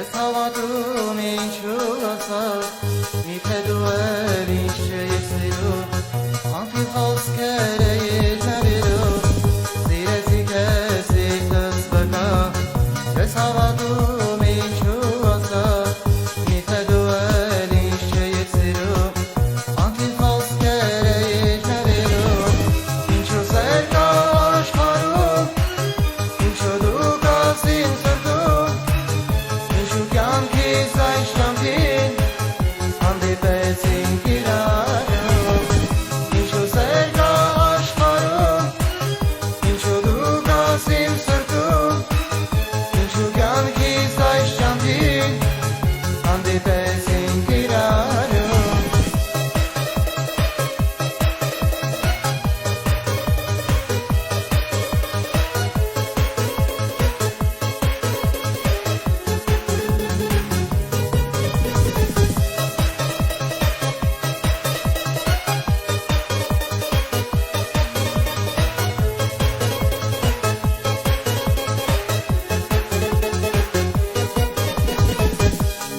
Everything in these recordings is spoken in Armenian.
Ես հավատում ինչու ասար, միթե դու էլ ինչ չէիր սիրում, անթիվ խոսքեր էիր նվիրում, սիրեցի քեզ սիրտս վրա, ես հավատում ինչու ասար, միթե դու էլ ինչ չէիր սիրում, անթիվ խոսքեր էիր նվիրում, ինչու սեր կա աշխարհում, ինչու դու կաս իմ սրտում, ինչու կյանքիս այս ճամփին հանդիպեցինք իրարով, ինչու սեր կա աշխարհում, ինչու դու կաս իմ սրտում, ինչու կյանքիս այս ճամփին հանդիպեցինք իրարով։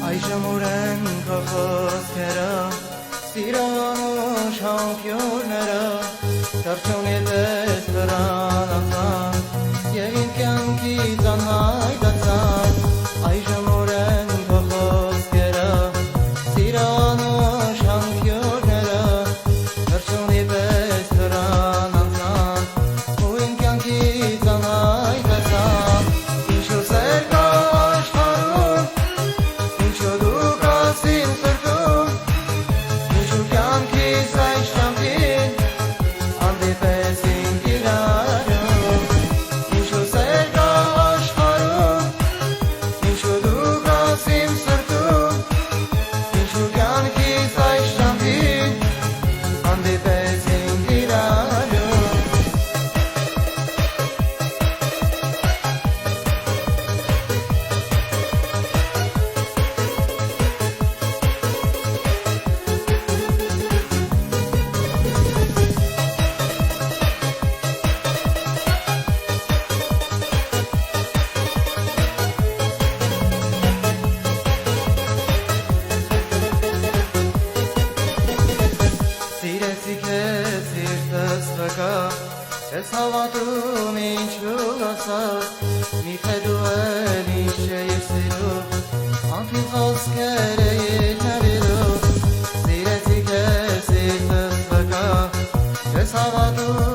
Այժմ ուրեն քո խոսքերը, սիրուն շամփյուրները, թռչուն ետես վրան անցան, և իմ կյանքից անհայտացան, այժմ ուրեն քո խոսքերը, սիրուն շամփյուրները, թռչուն ետես վրան անցան, ու իմ կյանքից անհայտացան, ինչու սեր կա աշխարհում, ինչու դու կաս իմ սրտում, ինչու կյանքիս այս ճամփին հանդիպեցինք իրարով, ինչու սեր կա աշխարհում, ինչու դու կաս իմ սրտում, ինչու կյանքիս այս ճամփին հանդիպեցինք իրարով։ Սիրեցի քեզ սիրտս վրա, ես հավատում ինչու ասար, միթե դու էլ ինչ չէիր սիրում, անթիվ խոսքեր էիր նվիրում, սիրեցի քեզ սիրտս վրա, ես հավատում